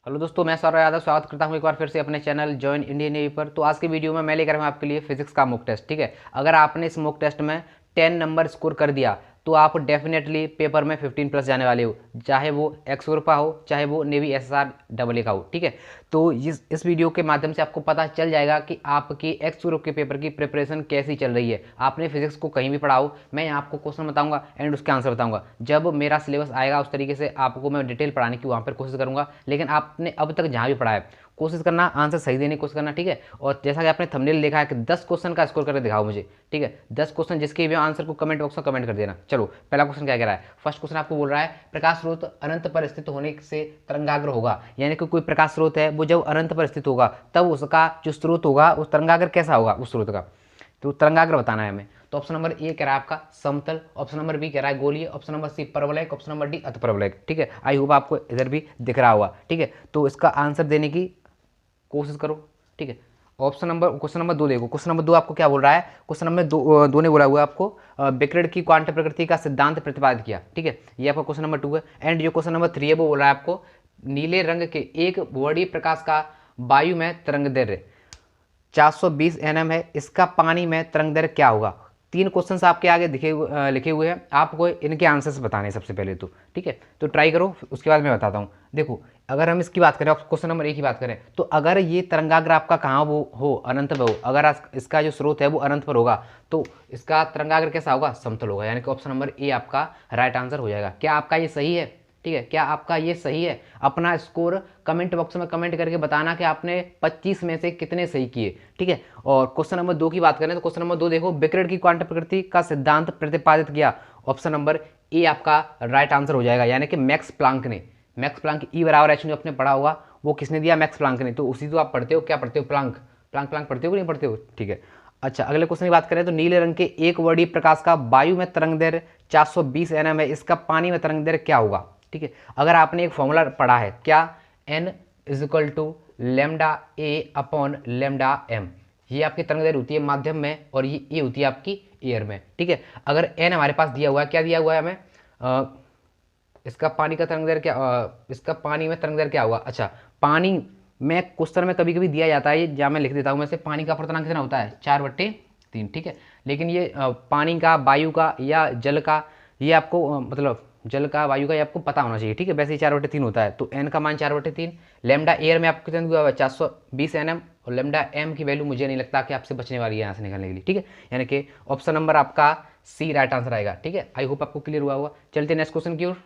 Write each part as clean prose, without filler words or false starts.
Hello दोस्तों, मैं सौरभ यादव स्वागत करता हूं एक बार फिर से अपने चैनल जॉइन इंडियन नेवी पर। तो आज के वीडियो में मैं लेकर आया हूं आपके लिए फिजिक्स का मॉक टेस्ट। ठीक है, अगर आपने इस मॉक टेस्ट में 10 नंबर स्कोर कर दिया तो आप डेफिनेटली पेपर में 15 प्लस जाने वाले हो, चाहे वो एक्स ग्रुप का हो चाहे वो नेवी एसएसआर डबल ए का हो। ठीक है, तो इस वीडियो के माध्यम से आपको पता चल जाएगा कि आपकी एक्स ग्रुप के पेपर की प्रिपरेशन कैसी चल रही है। आपने फिजिक्स को कहीं भी पढ़ा हो, मैं आपको क्वेश्चन बताऊंगा एंड उसके आंसर बताऊंगा। जब मेरा सिलेबस आएगा उस तरीके से आपको मैं डिटेल पढ़ाने की वहाँ पर कोशिश करूंगा। लेकिन आपने अब तक जहाँ भी पढ़ा है कोशिश करना आंसर सही देने की कोशिश करना। ठीक है, और जैसा कि आपने थंबनेल देखा है कि 10 क्वेश्चन का स्कोर करके दिखाओ मुझे। ठीक है, 10 क्वेश्चन जिसके भी आंसर को कमेंट बॉक्स में कमेंट कर देना। चलो, पहला क्वेश्चन क्या कह रहा है। फर्स्ट क्वेश्चन आपको बोल रहा है प्रकाश स्रोत अनंत पर स्थित होने से तरंगाग्र होगा, यानी कि कोई प्रकाश स्रोत है वो जब अनंत पर स्थित होगा तब उसका जो स्रोत होगा उस तरंगाग्र कैसा होगा उस स्रोत का। तो तरंगाग्र बताना है हमें। तो ऑप्शन नंबर ए कह रहा है आपका समतल, ऑप्शन नंबर बी कह रहा है गोलीय, ऑप्शन नंबर सी परवलयिक, ऑप्शन नंबर डी अतिपरवलयिक। ठीक है, आई होप आपको इधर भी दिख रहा होगा। ठीक है, तो इसका आंसर देने की कोशिश करो। ठीक है, क्वेश्चन नंबर 2 देखो। क्वेश्चन नंबर 2 आपको क्या बोल रहा है। क्वेश्चन नंबर दो ने बोला हुआ है आपको विकिरण की क्वांटम प्रकृति का सिद्धांत प्रतिपादित किया। ठीक है, ये आपका क्वेश्चन नंबर 2 है। एंड जो क्वेश्चन नंबर 3 है वो बोल रहा है आपको नीले रंग के एक वर्णीय प्रकाश का वायु में तरंग दैर्ध्य 420 nm है, इसका पानी में तरंग दैर्ध्य क्या होगा। 3 क्वेश्चन आपके आगे लिखे हुए हैं, आपको इनके आंसर्स बताने हैं सबसे पहले तो। ठीक है, तो ट्राई करो, उसके बाद मैं बताता हूँ। देखो, अगर हम इसकी बात करें, क्वेश्चन नंबर 1 की बात करें, तो अगर ये तरंगाग्र आपका कहाँ वो हो अनंत पर हो, अगर इसका जो स्रोत है वो अनंत पर होगा तो इसका तरंगाग्र कैसा होगा, समतल होगा। यानी कि ऑप्शन नंबर ए आपका राइट आंसर हो जाएगा। क्या आपका ये सही है। ठीक है, क्या आपका ये सही है। अपना स्कोर कमेंट बॉक्स में कमेंट करके बताना कि आपने 25 में से कितने सही किए। ठीक है, और क्वेश्चन नंबर 2 की बात करें तो क्वेश्चन नंबर 2 देखो विकिरण की क्वांटम प्रकृति का सिद्धांत प्रतिपादित किया। ऑप्शन नंबर ए आपका राइट आंसर हो जाएगा। यानी कि मैक्स प्लांक ने, मैक्स प्लांक ई बराबर एच आपने पढ़ा होगा, वो किसने दिया, मैक्स प्लांक ने। तो उसी तो आप पढ़ते हो, क्या पढ़ते हो, प्लांक प्लांक प्लांक पढ़ते हो कि नहीं पढ़ते हो। ठीक है, अच्छा, अगले क्वेश्चन की बात करें तो नीले रंग के एक वर्णीय प्रकाश का वायु में तरंग दैर्ध्य 420 nm है, इसका पानी में तरंग दैर्ध्य क्या होगा। ठीक है, अगर आपने एक फॉर्मूला पढ़ा है, क्या n is equal to lambda a upon lambda m, ये आपकी तरंग दैर्ध्य होती है माध्यम में और ये होती है आपकी एयर में। ठीक है, अगर n हमारे पास दिया हुआ है, क्या दिया हुआ है हमें, इसका पानी का तरंग दैर्ध्य क्या, इसका पानी में तरंग दैर्ध्य क्या होगा। अच्छा, पानी में क्वेश्चन में कभी कभी दिया जाता है, जहाँ मैं लिख देता हूँ, वैसे पानी का अपर्तनांक कितना होता है, 4/3। ठीक है, लेकिन ये पानी का, वायु का या जल का, ये आपको मतलब जल का, वायु का, ये आपको पता होना चाहिए। ठीक है, वैसे ही 4/3 होता है, तो एन का मान 4/3। लेमडा एयर में आपको कितना दिया हुआ है, 420 nm, और लेमडा एम की वैल्यू मुझे नहीं लगता कि आपसे बचने वाली है यहाँ से निकालने के लिए। ठीक है, यानी कि ऑप्शन नंबर आपका सी राइट आंसर आएगा। ठीक है, आई होप आपको क्लियर हुआ होगा। चलते नेक्स्ट क्वेश्चन की ओर।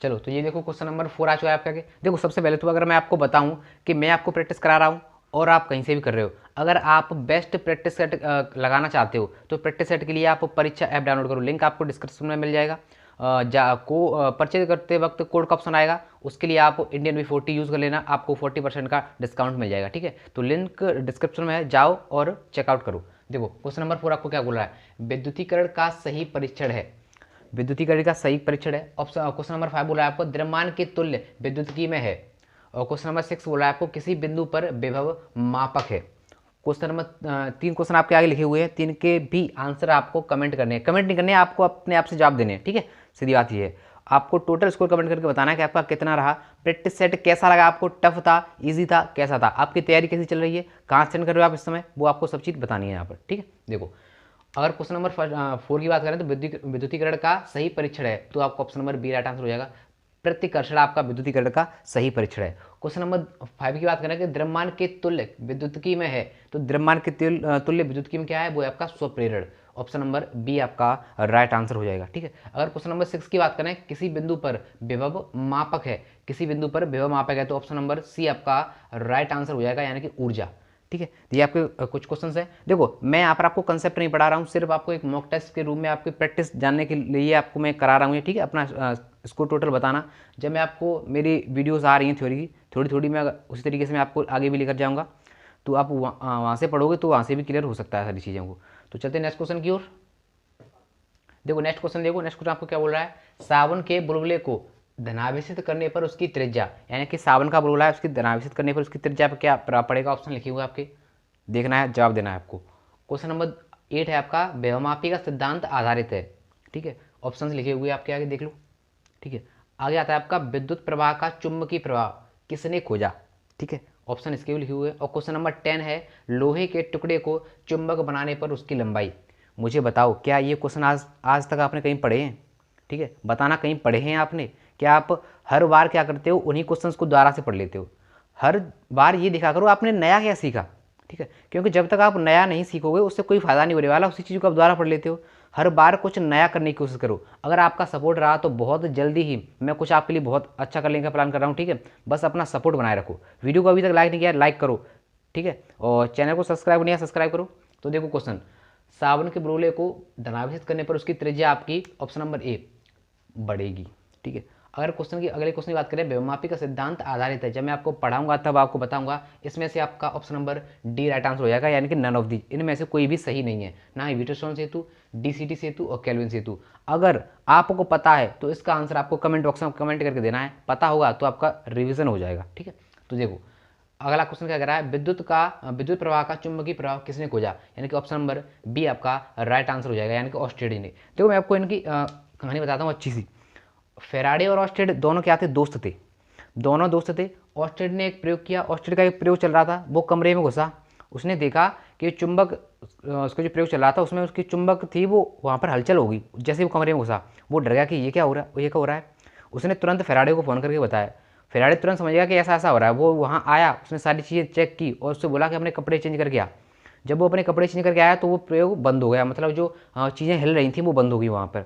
चलो, तो ये देखो क्वेश्चन नंबर 4 आ चुका है आपका। देखो, सबसे पहले तो अगर मैं आपको बताऊं कि मैं आपको प्रैक्टिस करा रहा हूं और आप कहीं से भी कर रहे हो, अगर आप बेस्ट प्रैक्टिस सेट लगाना चाहते हो तो प्रैक्टिस सेट के लिए आप परीक्षा ऐप डाउनलोड करो, लिंक आपको डिस्क्रिप्शन में मिल जाएगा। परचेज करते वक्त कोड का ऑप्शन आएगा, उसके लिए आप इंडियन V40 यूज़ कर लेना, आपको 40% का डिस्काउंट मिल जाएगा। ठीक है, तो लिंक डिस्क्रिप्शन में है, जाओ और चेकआउट करो। देखो, क्वेश्चन नंबर 4 आपको क्या बोल रहा है, विद्युतीकरण का सही परीक्षण है, विद्युतीकरण का सही परीक्षण है। ऑप्शन क्वेश्चन नंबर 5 बोला है आपको द्रव्यमान के तुल्य विद्युतकी में है, और क्वेश्चन नंबर 6 बोला है आपको किसी बिंदु पर विभव मापक है। क्वेश्चन नंबर 3 क्वेश्चन आपके आगे लिखे हुए हैं, 3 के भी आंसर आपको कमेंट करने हैं, कमेंट नहीं करने हैं, आपको अपने आप से जवाब देने हैं। ठीक है, सीधी बात ये है, आपको टोटल स्कोर कमेंट करके बताना है कि आपका कितना रहा। प्रैक्टिस सेट कैसा लगा आपको, टफ था, इजी था, कैसा था, आपकी तैयारी कैसी चल रही है, कहाँ से कर रहे हो आप इस समय, वो आपको सब चीज़ बतानी है यहाँ पर। ठीक है, देखो, अगर क्वेश्चन नंबर 4 की बात करें तो विद्युतीकरण का सही परीक्षण है, तो आपको option number B right answer हो जाएगा। प्रतिकर्षण आपका विद्युतीकरण का सही परीक्षण है। क्वेश्चन नंबर 5 की बात करें कि द्रव्यमान के तुल्य विद्युतकी में है, तो द्रव्यमान के तुल्य विद्युतकी में क्या है, वो है आपका स्वप्रेरण। ऑप्शन नंबर बी आपका राइट आंसर हो जाएगा। ठीक है, अगर क्वेश्चन नंबर 6 की बात करें किसी बिंदु पर विभव मापक है, किसी बिंदु पर विभव मापक है, तो ऑप्शन नंबर सी आपका राइट आंसर हो जाएगा, यानी कि ऊर्जा। ठीक है, ये आपके कुछ क्वेश्चंस हैं। देखो, मैं यहाँ पर आपको कंसेप्ट नहीं पढ़ा रहा हूँ, सिर्फ आपको एक मॉक टेस्ट के रूम में आपकी प्रैक्टिस जानने के लिए आपको मैं करा रहा हूँ। ठीक है, अपना स्कोर टोटल बताना। जब मैं आपको, मेरी वीडियोस आ रही हैं थ्योरी की, थोड़ी थोड़ी मैं उसी तरीके से मैं आपको आगे भी लेकर जाऊँगा, तो आप वहाँ से पढ़ोगे तो वहाँ से भी क्लियर हो सकता है सारी चीज़ों को। तो चलते नेक्स्ट क्वेश्चन की ओर। देखो, नेक्स्ट क्वेश्चन देखो, नेक्स्ट क्वेश्चन आपको क्या बोल रहा है, सावन के बुलबुले को धनाभिषित करने पर उसकी त्रिज्या, यानी कि सावन का बुलबुला है, उसकी धनाभिषित करने पर उसकी त्रिज्या पर क्या पड़ेगा, ऑप्शन लिखे हुए आपके, देखना है, जवाब देना है आपको। क्वेश्चन नंबर 8 है आपका व्यवमापी का सिद्धांत आधारित है। ठीक है, ऑप्शंस लिखे हुए आपके आगे देख लो। ठीक है, आगे आता है आपका विद्युत प्रवाह का चुंबकीय प्रभाव किसने खोजा, ठीक है, ऑप्शन इसके भी लिखे हुए हैं। और क्वेश्चन नंबर 10 है लोहे के टुकड़े को चुंबक बनाने पर उसकी लंबाई। मुझे बताओ क्या ये क्वेश्चन आज तक आपने कहीं पढ़े हैं, ठीक है, बताना कहीं पढ़े हैं आपने। क्या आप हर बार क्या करते हो, उन्हीं क्वेश्चंस को दोबारा से पढ़ लेते हो। हर बार ये दिखा करो आपने नया क्या सीखा, ठीक है, क्योंकि जब तक आप नया नहीं सीखोगे उससे कोई फायदा नहीं होने वाला, उसी चीज़ को आप दोबारा पढ़ लेते हो। हर बार कुछ नया करने की कोशिश करो। अगर आपका सपोर्ट रहा तो बहुत जल्दी ही मैं कुछ आपके लिए बहुत अच्छा करने का प्लान कर रहा हूँ, ठीक है। बस अपना सपोर्ट बनाए रखो। वीडियो को अभी तक लाइक नहीं किया लाइक करो, ठीक है, और चैनल को सब्सक्राइब नहीं किया सब्सक्राइब करो। तो देखो क्वेश्चन, सावन के बुलबुले को धनाभिषिक्त करने पर उसकी त्रिज्या आपकी ऑप्शन नंबर ए बढ़ेगी, ठीक है। अगर क्वेश्चन की अगले क्वेश्चन की बात करें, व्यवमापी का सिद्धांत आधारित है, जब मैं आपको पढ़ाऊंगा तब आपको बताऊंगा। इसमें से आपका option number D right answer हो जाएगा, यानी कि नन ऑफ दी, इनमें से कोई भी सही नहीं है, ना ही व्हीटस्टोन सेतु, डीसीटी सेतु और केल्विन सेतु। अगर आपको पता है तो इसका आंसर आपको कमेंट बॉक्स में कमेंट करके देना है, पता होगा तो आपका रिविजन हो जाएगा, ठीक है। तो देखो अगला क्वेश्चन क्या कह रहा है, विद्युत प्रवाह का चुंबकीय प्रभाव किसने खोजा, यानी कि ऑप्शन नंबर बी आपका राइट आंसर हो जाएगा, यानी कि ऑस्टेड ने। देखो मैं आपको इनकी कहानी बताता हूँ अच्छी सी। फेराडे और ऑस्टेड दोनों क्या थे, दोस्त थे, दोनों दोस्त थे। ऑस्टेड ने एक प्रयोग किया, ऑस्टेड का एक प्रयोग चल रहा था, वो कमरे में घुसा, उसने देखा कि चुंबक, उसका जो प्रयोग चल रहा था उसमें उसकी चुंबक थी वो वहाँ पर हलचल हो गई। जैसे वो कमरे में घुसा वो डर गया कि ये क्या हो रहा है, ये क्या हो रहा है। उसने तुरंत फेराडे को फ़ोन करके बताया। फेराडे तुरंत समझ गया कि ऐसा ऐसा हो रहा है। वो वहाँ आया, उसने सारी चीज़ें चेक की और उससे बोला कि अपने कपड़े चेंज करके आ। जब वो अपने कपड़े चेंज करके आया तो वो प्रयोग बंद हो गया, मतलब जो चीज़ें हिल रही थी वो बंद हो गई वहाँ पर।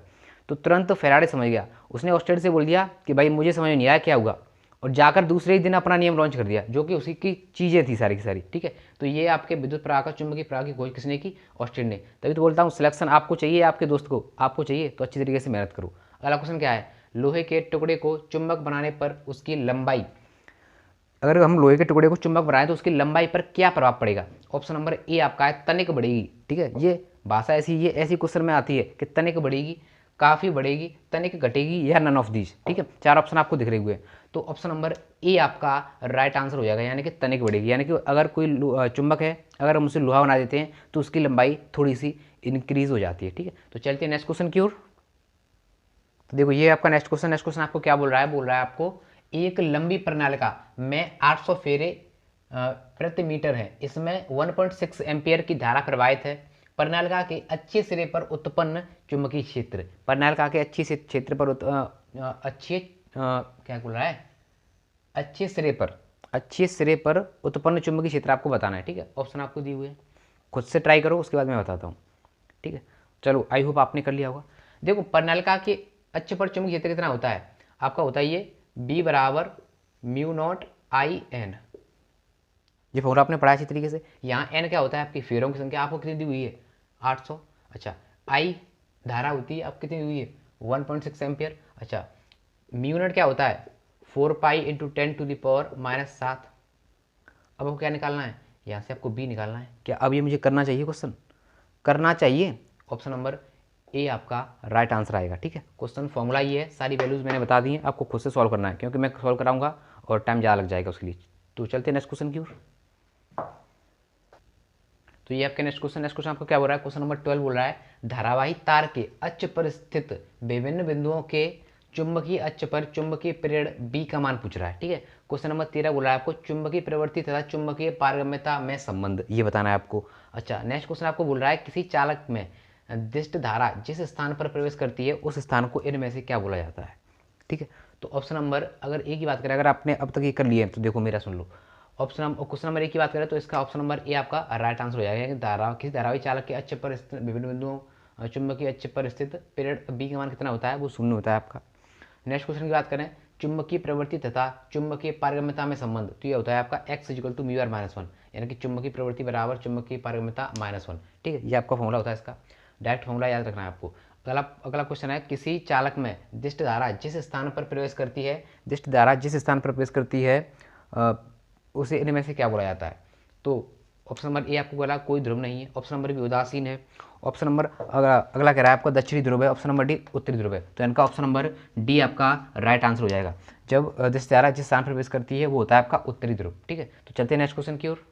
तो तुरंत फेराडे समझ गया, उसने ऑस्टेड से बोल दिया कि भाई मुझे समझ नहीं आया क्या हुआ, और जाकर दूसरे ही दिन अपना नियम लॉन्च कर दिया, जो कि उसी की चीज़ें थी सारी की सारी, ठीक है। तो ये आपके विद्युत प्रवाह का चुंबकीय प्रवाह की खोज किसने की, ऑस्टेड ने। तभी तो बोलता हूँ सिलेक्शन आपको चाहिए, आपके दोस्त को आपको चाहिए तो अच्छी तरीके से मेहनत करो। अगला क्वेश्चन क्या है, लोहे के टुकड़े को चुंबक बनाने पर उसकी लंबाई, अगर हम लोहे के टुकड़े को चुंबक बनाएं तो उसकी लंबाई पर क्या प्रभाव पड़ेगा। ऑप्शन नंबर ए आपका है तनिक बढ़ेगी, ठीक है। ये भाषा ऐसी, ये ऐसी क्वेश्चन में आती है कि तनिक बढ़ेगी, काफ़ी बढ़ेगी, तनिक घटेगी, या नन ऑफ दीज, ठीक है। चार ऑप्शन आपको दिख रहे हुए हैं, तो ऑप्शन नंबर ए आपका राइट आंसर हो जाएगा, यानी कि तनिक बढ़ेगी। यानी कि अगर कोई चुंबक है, अगर हम उसे लोहा बना देते हैं तो उसकी लंबाई थोड़ी सी इंक्रीज हो जाती है, ठीक है। तो चलते हैं नेक्स्ट क्वेश्चन की ओर। तो देखो ये आपका नेक्स्ट क्वेश्चन आपको क्या बोल रहा है, बोल रहा है आपको एक लंबी प्रणालिका में 800 फेरे प्रति मीटर है, इसमें 1.6 एम्पियर की धारा प्रवाहित है। प्रणालिका के अच्छे सिरे पर उत्पन्न चुंबकीय क्षेत्र, प्रणालिका के अच्छे से क्षेत्र पर क्या बोल रहा है, अच्छे सिरे पर उत्पन्न चुंबकीय क्षेत्र आपको बताना है, ठीक है। ऑप्शन आपको दिए हुए हैं, खुद से ट्राई करो, उसके बाद मैं बताता हूँ, ठीक है। चलो आई होप आपने कर लिया होगा। देखो प्रणालिका के अच्छे पर चुंबकीय क्षेत्र कितना होता है, आपका होता है ये B बराबर म्यू नॉट आई एन। ये फॉर्मूला आपने पढ़ा अच्छी तरीके से। यहाँ एन क्या होता है, आपकी फेरों की संख्या आपको कितनी दी हुई है, 800। अच्छा आई धारा होती है आप कितनी दी हुई है, 1.6 एम्पियर। अच्छा म्यू नॉट क्या होता है, 4 पाई इंटू 10⁻⁻7। अब आपको क्या निकालना है, यहाँ से आपको बी निकालना है। क्या अब ये मुझे करना चाहिए, क्वेश्चन करना चाहिए, ऑप्शन नंबर ए आपका राइट आंसर आएगा, ठीक है। क्वेश्चन फॉर्मूला ये है, सारी वैल्यूज मैंने बता दी हैं, आपको खुद से सॉल्व करना है, क्योंकि मैं सॉल्व कराऊंगा और टाइम ज़्यादा लग जाएगा उसके लिए। तो चलते हैं नेक्स्ट क्वेश्चन की ओर। तो ये आपके नेक्स्ट क्वेश्चन आपको क्या बोल रहा है, क्वेश्चन नंबर 12 बोल रहा है धारावाही तार के अक्ष पर स्थित विभिन्न बिंदुओं के चुंबकीय अक्ष पर चुंबकीय प्रेरण बी का मान पूछ रहा है, ठीक है। क्वेश्चन नंबर 13 बोल रहा है आपको चुंबकीय प्रवृत्ति तथा चुंबकीय पारगम्यता में संबंध, ये बताना है आपको। अच्छा नेक्स्ट क्वेश्चन आपको बोल रहा है किसी चालक में दिष्ट धारा जिस स्थान पर प्रवेश करती है उस स्थान को इनमें से क्या बोला जाता है, ठीक है। तो ऑप्शन नंबर अगर एक ही बात करें, अगर आपने अब तक ये कर लिया है तो देखो मेरा सुन लो। क्वेश्चन नंबर एक की बात करें तो इसका ऑप्शन नंबर ए आपका राइट आंसर हो जाएगा। किसी धारावाही चालक के अक्ष पर स्थित विभिन्न बिंदुओं चुंबकीय अक्ष पर स्थित प्रेरण बी का मान कितना होता है, वो शून्य होता है आपका। नेक्स्ट क्वेश्चन की बात करें चुंबकीय प्रवृत्ति तथा चुंबकीय पारगम्यता में संबंध, तो ये होता है आपका x = μr-1, यानी कि चुंबकीय प्रवृत्ति बराबर चुंबकीय पारगम्यता -1, ठीक है। ये आपका फॉर्मूला होता है, इसका डायरेक्ट फॉर्मूला याद रखना है आपको। अगला क्वेश्चन है किसी चालक में दिष्ट धारा जिस स्थान पर प्रवेश करती है उसे इनमें से क्या बोला जाता है। तो ऑप्शन नंबर ए आपको बोला कोई ध्रुव नहीं है, ऑप्शन नंबर बी उदासीन है, ऑप्शन नंबर अगला कह रहा है आपका दक्षिणी ध्रुव है, ऑप्शन नंबर डी उत्तरी ध्रुव है। तो इनका ऑप्शन नंबर डी आपका राइट आंसर हो जाएगा। जब दिष्ट धारा जिस स्थान पर प्रवेश करती है वो होता है आपका उत्तरी ध्रुव, ठीक है। तो चलते हैं नेक्स्ट क्वेश्चन की ओर।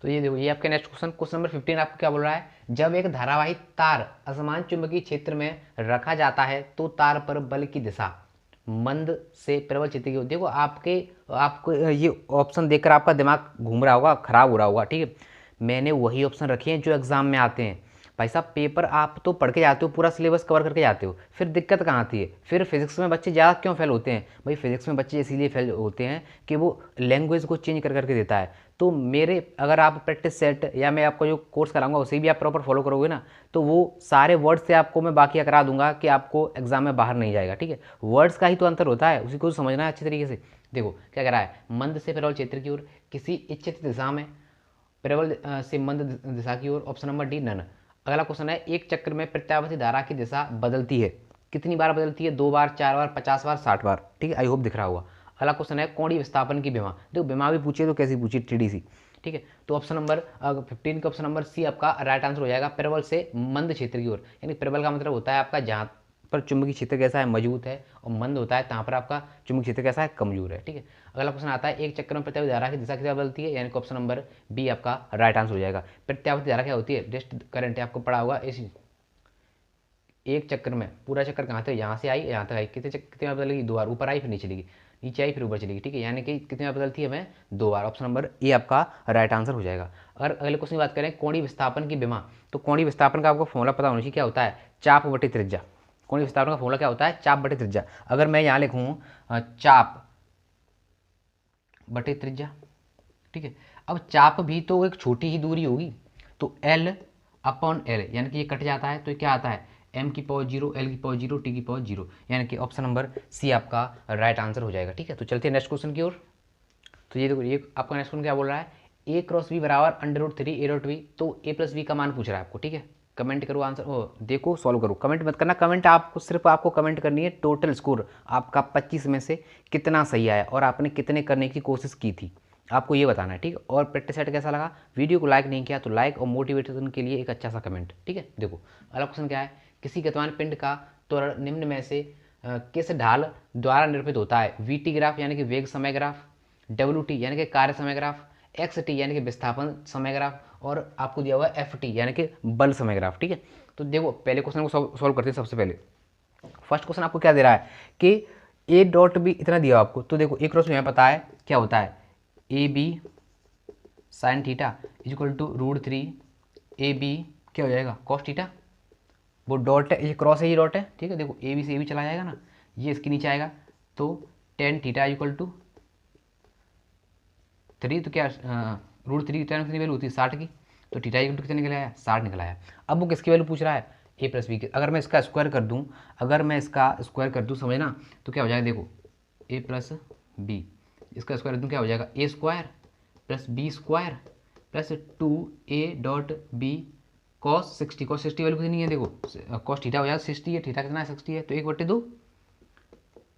तो ये देखो ये आपका नेक्स्ट क्वेश्चन नंबर 15 आपको क्या बोल रहा है, जब एक धारावाही तार असमान चुंबकीय क्षेत्र में रखा जाता है तो तार पर बल की दिशा मंद से प्रबल चित्त की ओर। देखो आपको ये ऑप्शन देखकर आपका दिमाग घूम रहा होगा, खराब हो रहा होगा, ठीक है। मैंने वही ऑप्शन रखे हैं जो एग्जाम में आते हैं। भाई साहब पेपर आप तो पढ़ के जाते हो, पूरा सिलेबस कवर करके जाते हो, फिर दिक्कत कहाँ आती है? फिर फिजिक्स में बच्चे ज़्यादा क्यों फेल होते हैं? भाई फिजिक्स में बच्चे इसीलिए फेल होते हैं कि वो लैंग्वेज को चेंज कर करके देता है। तो मेरे अगर आप प्रैक्टिस सेट या मैं आपको जो कोर्स कराऊंगा उसे भी आप प्रॉपर फॉलो करोगे ना, तो वो सारे वर्ड्स से आपको मैं बाकी करा दूंगा कि आपको एग्जाम में बाहर नहीं जाएगा, ठीक है। वर्ड्स का ही तो अंतर होता है, उसी को समझना है अच्छी तरीके से। देखो क्या कह रहा है, मंद से प्रबल क्षेत्र की ओर किसी इच्छित दिशा में प्रबल से मंद दिशा की ओर, ऑप्शन नंबर डी नन। अगला क्वेश्चन है, एक चक्र में प्रत्यावर्ती धारा की दिशा बदलती है, कितनी बार बदलती है? 2 बार, 4 बार, 50 बार, 60 बार, ठीक है। आई होप दिख रहा होगा। अगला क्वेश्चन है, कोणीय विस्थापन की विमा। देखो विमा भी पूछिए तो कैसी पूछिए, टीडी सी, ठीक है। तो ऑप्शन नंबर 15 का ऑप्शन नंबर सी आपका राइट आंसर हो जाएगा, प्रबल से मंद क्षेत्र की ओर। यानी प्रबल का मतलब होता है आपका जहाँ पर चुंबकीय क्षेत्र कैसा है, मजबूत है, और मंद होता है तहाँ पर आपका चुंबकीय क्षेत्र कैसा है, कमजोर है, ठीक है। अगला क्वेश्चन आता है, एक चक्र में प्रत्यावर्ती धारा की दिशा कितना बदलती है? यानी कि ऑप्शन नंबर बी आपका राइट आंसर हो जाएगा। प्रत्यावर्ती धारा क्या होती है? रेस्ट करंट है, आपको पढ़ा होगा। इसी एक चक्कर में पूरा चक्कर कहाँ से, यहाँ से आई यहाँ तक आई, कितने बार बदलेगी? 2 बार। ऊपर आई फिर नीचे चलेगी, नीचे आई फिर ऊपर चलेगी, ठीक है। यानी कि कितनी बार बदलती है हमें? 2 बार। ऑप्शन नंबर ए आपका राइट आंसर हो जाएगा। अगर अगले क्वेश्चन की बात करें, कोणीय विस्थापन की विमा, तो कोणीय विस्थापन का आपको फॉर्मूला पता होना चाहिए, क्या होता है? चाप बटे त्रिज्या। कोणीय विस्थापन का फॉर्मूला क्या होता है? चाप बटे त्रिज्या। अगर मैं यहाँ लिखूँ चाप बटे त्रिज्या, ठीक है। अब चाप भी तो एक छोटी ही दूरी होगी, तो L अपॉन L, यानी कि ये कट जाता है तो ये क्या आता है? m की पावर 0, L की पावर 0, t की पावर 0, यानी कि ऑप्शन नंबर सी आपका राइट आंसर हो जाएगा, ठीक है। तो चलते हैं नेक्स्ट क्वेश्चन की ओर। तो ये देखो, ये आपका नेक्स्ट क्वेश्चन क्या बोल रहा है, a क्रॉस बी बराबर √3 a.b, तो a प्लस बी का मान पूछ रहा है आपको, ठीक है। कमेंट करो आंसर, देखो सॉल्व करो, कमेंट मत करना। कमेंट आपको सिर्फ आपको कमेंट करनी है टोटल स्कोर आपका 25 में से कितना सही आया और आपने कितने करने की कोशिश की थी, आपको ये बताना है, ठीक है। और प्रैक्टिस सेट कैसा लगा, वीडियो को लाइक नहीं किया तो लाइक, और मोटिवेशन के लिए एक अच्छा सा कमेंट, ठीक है। देखो अगला क्वेश्चन क्या है, किसी गतिमान पिंड का त्वरण निम्न में से किस ढाल द्वारा निरूपित होता है? वीटी ग्राफ यानी कि वेग समय ग्राफ, डब्ल्यूटी यानी कि कार्य समय ग्राफ, एक्सटी यानी कि विस्थापन समय ग्राफ, और आपको दिया हुआ है एफटी यानी कि बल समय ग्राफ, ठीक है। तो देखो पहले क्वेश्चन को सॉल्व करते हैं। सबसे पहले फर्स्ट क्वेश्चन आपको क्या दे रहा है कि ए डॉट बी इतना दिया आपको, तो देखो एक क्रॉस में पता है क्या होता है, a b sine theta equal to √3 a b क्या हो जाएगा, कॉस थीटा। वो डॉट है, ये क्रॉस है, ये डॉट है, ठीक है। देखो ए बी से ए बी चला जाएगा ना, ये इसके नीचे आएगा, तो टेन थीटा इक्वल टू 3, तो क्या √3 टेन कितनी वैल्यू होती है? 60 की, तो थीटा इक्वल टू कितना निकला है? 60 निकला है। अब वो किसकी वैल्यू पूछ रहा है? ए प्लस बी की। अगर मैं इसका स्क्वायर कर दूँ, समझना, तो क्या हो जाएगा? देखो ए प्लस बी, इसका स्क्वायर कर दूँ क्या हो जाएगा? A square plus B square plus 2a.b cos 60। Cos 60 value कितनी है? देखो कॉस थीटा हो जाएगा 60 है, थीटा कितना है? 60 है, तो 1/2,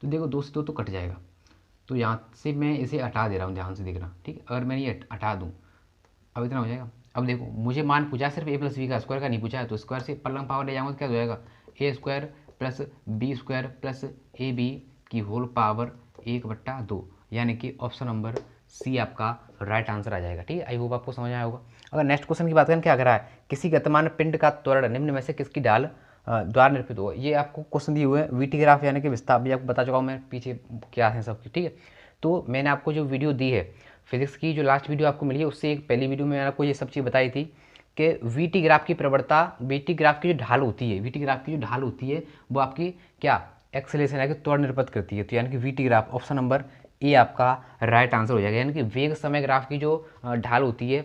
तो देखो 2 से 2 तो कट जाएगा, तो यहाँ से मैं इसे हटा दे रहा हूँ, ध्यान से देखना, ठीक है। अगर मैं ये हटा दूँ, अब इतना हो जाएगा। अब देखो मुझे मान पूछा है सिर्फ ए प्लस बी का, स्क्वायर का नहीं पूछा है, तो स्क्वायर से पलंग पावर ले जाऊँगा तो क्या हो जाएगा? A square plus B square plus A B की होल पावर 1/2, यानी कि ऑप्शन नंबर सी आपका राइट आंसर आ जाएगा, ठीक है। आई होप आपको समझ आया होगा। अगर नेक्स्ट क्वेश्चन की बात करें, क्या कर रहा है, किसी गतिमान पिंड का त्वरण निम्न में से किसकी ढाल द्वारा निरूपित होगा? ये आपको क्वेश्चन दिए हुए हैं, वीटी ग्राफ यानी कि विस्थापन, भी आपको बता चुका हूँ मैं पीछे क्या है सबकी, ठीक है। तो मैंने आपको जो वीडियो दी है फिजिक्स की, जो लास्ट वीडियो आपको मिली है, उससे एक पहली वीडियो में मैंने आपको ये सब चीज़ बताई थी कि वीटी ग्राफ की प्रवणता, वीटी ग्राफ की जो ढाल होती है, वीटी ग्राफ की जो ढाल होती है वो आपकी क्या एक्सेलरेशन है कि त्वरण निरूपित करती है, तो यानी कि VT graph option number A आपका राइट आंसर हो जाएगा। यानी कि वेग समय ग्राफ की जो ढाल होती है,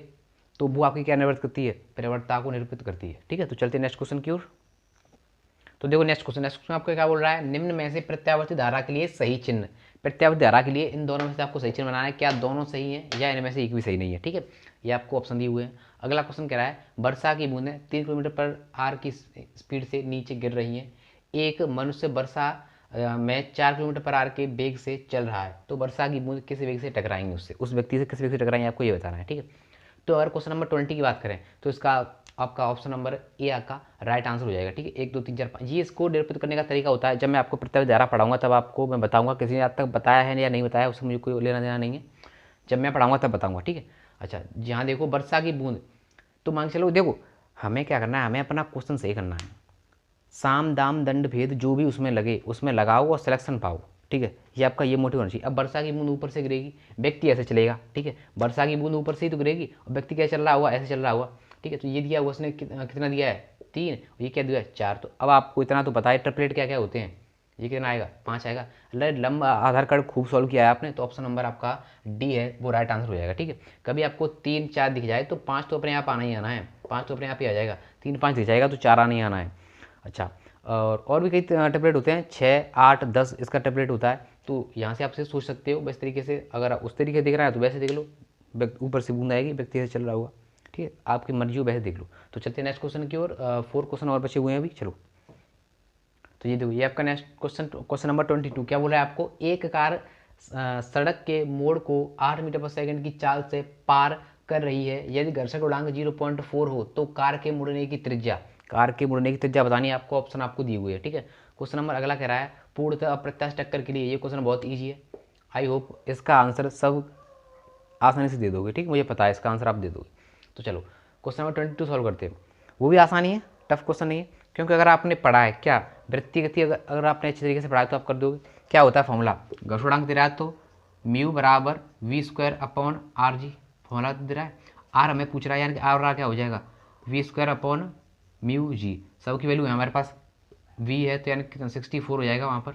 तो वो आपकी क्या निरूपित करती है? प्रवणता को निरूपित करती है, ठीक है। तो चलते हैं नेक्स्ट क्वेश्चन की ओर। तो देखो नेक्स्ट क्वेश्चन आपको क्या बोल रहा है, निम्न में से प्रत्यावर्ती धारा के लिए सही चिन्ह। प्रत्यावर्ती धारा के लिए इन दोनों में से आपको सही चिन्ह बनाना है, क्या दोनों सही हैं या इनमें से एक भी सही नहीं है, ठीक है। ये आपको ऑप्शन दिए हुए हैं। अगला क्वेश्चन कह रहा है, वर्षा की बूंदें 3 किलोमीटर पर आवर की स्पीड से नीचे गिर रही हैं, एक मनुष्य वर्षा में 4 किलोमीटर पर आवर के वेग से चल रहा है, तो वर्षा की बूंद किस वेग से टकराएंगे उससे, उस व्यक्ति से किस वेग से टकराएंगे, आपको ये बताना है, ठीक है। तो अगर क्वेश्चन नंबर 20 की बात करें, तो इसका आपका ऑप्शन नंबर ए आपका राइट आंसर हो जाएगा, ठीक है। 1 2 3 4 5 ये इसको निरूपित करने का तरीका होता है। जब मैं आपको प्रत्यावर्ती धारा पढ़ाऊंगा तब आपको मैं बताऊंगा, किसी ने आज तक बताया है या नहीं बताया उससे मुझे कोई लेना देना नहीं है, जब मैं पढ़ाऊंगा तब बताऊंगा, ठीक है। अच्छा यहाँ देखो वर्षा की बूंद, तो मान चलो देखो हमें क्या करना है, हमें अपना क्वेश्चन सही करना है, साम दाम दंड भेद जो भी उसमें लगे उसमें लगाओ और सिलेक्शन पाओ, ठीक है, ये आपका ये मोटिव होना चाहिए। अब वर्षा की बूंद ऊपर से गिरेगी, व्यक्ति ऐसे चलेगा, ठीक है, वर्षा की बूंद ऊपर से ही तो गिरेगी और व्यक्ति क्या चल रहा होगा, ऐसे चल रहा होगा, ठीक है। तो ये दिया हुआ उसने कितना दिया है 3, ये क्या दिया है 4। तो अब आपको इतना तो पता है ट्रिपलेट क्या क्या होते हैं, ये कितना आएगा 5 आएगा। लंबा आधार कार्ड खूब सॉल्व किया है आपने, तो ऑप्शन नंबर आपका डी है वो राइट आंसर हो जाएगा, ठीक है। कभी आपको 3 4 दिख जाए तो 5 तो अपने आप आना ही आना है, 5 तो अपने आप ही आ जाएगा, 3 5 दिख जाएगा तो 4 आना ही आना है। अच्छा, और भी कई टेम्पलेट होते हैं, 6 8 10 इसका टेम्पलेट होता है। तो यहाँ से आपसे सोच सकते हो इस तरीके से, अगर उस तरीके से दिख रहा है तो वैसे देख लो, ऊपर से बूंद आएगी, व्यक्ति से चल रहा होगा, ठीक है, आपकी मर्जी हो वैसे देख लो। तो चलते हैं नेक्स्ट क्वेश्चन की ओर, 4 क्वेश्चन और बचे हुए हैं अभी, चलो। तो ये देखो, ये आपका नेक्स्ट क्वेश्चन नंबर 22 क्या बोल रहा है आपको, एक कार सड़क के मोड़ को 8 मीटर पर सेकंड की चाल से पार कर रही है, यदि घर्षण गुणांक 0.4 हो तो कार के मुड़ने की त्रिज्या, कार के मुड़ने की त्रिज्या बतानी है आपको, ऑप्शन आपको दी हुई है, ठीक है। क्वेश्चन नंबर अगला कह रहा है पूर्णतः अप्रत्याशित टक्कर के लिए, ये क्वेश्चन बहुत ईजी है, आई होप इसका आंसर सब आसानी से दे दोगे, ठीक, मुझे पता है इसका आंसर आप दे दोगे। तो चलो क्वेश्चन नंबर 22 सॉल्व करते हैं, वो भी आसानी है, टफ क्वेश्चन नहीं है, क्योंकि अगर आपने पढ़ा है क्या वृत्ति गति, अगर आपने अच्छे तरीके से पढ़ा है तो आप कर दोगे। क्या होता है फॉर्मूला, घर्षणांक दे रहा है तो म्यू बराबर v² upon R G, formula दे रहा है, आर हमें पूछ रहा है, यानी कि आर क्या हो जाएगा v² अपॉन म्यू जी, सब की वैल्यू है हमारे पास, v है तो यानी कितना 64 हो जाएगा वहाँ पर,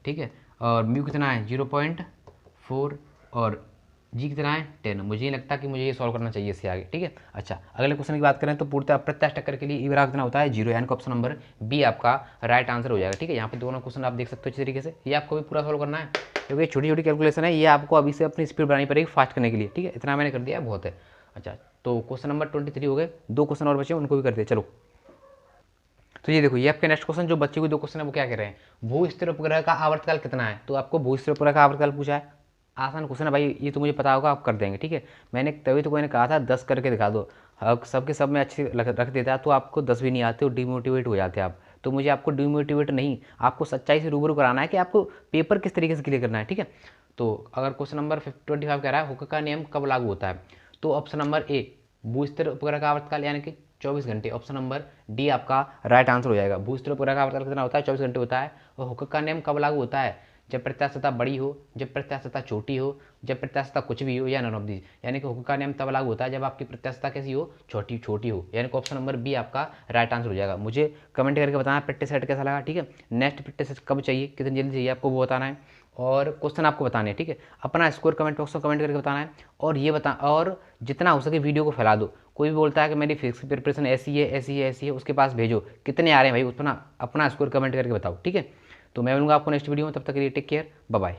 ठीक है, और म्यू कितना है 0.4 और जी कितना है 10। मुझे नहीं लगता कि मुझे ये सॉल्व करना चाहिए इससे आगे, ठीक है। अच्छा, अगले क्वेश्चन की बात करें तो पूर्णतः अप्रत्याशित टक्कर के लिए ई बराबर कितना होता है 0, यानी कि ऑप्शन नंबर बी आपका राइट आंसर हो जाएगा, ठीक है। यहाँ पे दोनों क्वेश्चन आप देख सकते हो अच्छी तरीके से, ये आपको भी पूरा सॉल्व करना है, क्योंकि छोटी छोटी कैलकुलेशन है, ये आपको अभी से अपनी स्पीड बनानी पड़ेगी फास्ट करने के लिए, ठीक है, इतना मैंने कर दिया बहुत है। अच्छा, तो क्वेश्चन नंबर 23 हो गए, 2 क्वेश्चन और बचे उनको भी करते हैं, चलो। तो ये देखो, ये आपके नेक्स्ट क्वेश्चन, जो बच्चे को 2 क्वेश्चन है वो क्या कह रहे हैं, भू स्थिर उपग्रह का आवर्तकाल कितना है, तो आपको भू स्थिर उपग्रह का आवर्तकाल पूछा है, आसान क्वेश्चन है भाई, ये तो मुझे पता होगा, आप कर देंगे, ठीक है। मैंने तभी तो कोई ने कहा था 10 करके दिखा दो, सबके सब में अच्छे रख देता है तो आपको 10 भी नहीं आते और डिमोटिवेट हो जाते हैं आप। तो मुझे आपको डिमोटिवेट नहीं, आपको सच्चाई से रूबरू कराना है कि आपको पेपर किस तरीके से क्लियर करना है, ठीक है। तो अगर क्वेश्चन नंबर 25 कह रहा है हुक्का का नियम कब लागू होता है, तो ऑप्शन नंबर ए भू स्थिर उपग्रह का आवर्तकाल यानी कि 24 घंटे, ऑप्शन नंबर डी आपका राइट आंसर हो जाएगा। भू स्थिर उपग्रह का आवर्तकाल कितना होता है 24 घंटे होता है, और हुक्का का नियम कब लागू होता है, जब प्रत्यास्थता बड़ी हो, जब प्रत्यास्थता छोटी हो, जब प्रत्यास्थता कुछ भी हो, या नन ऑफ दीज, यानी कि हुक्का का नियम तब लागू होता है जब आपकी प्रत्यास्थता कैसी हो, छोटी छोटी हो, यानी कि ऑप्शन नंबर बी आपका राइट आंसर हो जाएगा। मुझे कमेंट करके बताना प्रैक्टिस सेट कैसा लगा, ठीक है। नेक्स्ट प्रैक्टिस सेट कब चाहिए, कितनी जल्दी चाहिए, आपको वो बताना है, और क्वेश्चन आपको बताने हैं, ठीक है। अपना स्कोर कमेंट बॉक्स में कमेंट करके बताना है, और ये बता, और जितना हो सके वीडियो को फैला दो। कोई भी बोलता है कि मेरी फिजिक्स की प्रिपरेशन ऐसी है ऐसी है ऐसी है, उसके पास भेजो, कितने आ रहे हैं भाई, उतना अपना स्कोर कमेंट करके बताओ, ठीक है। तो मैं मिलूंगा आपको नेक्स्ट वीडियो में, तब तक के लिए टेक केयर, बाय बाय।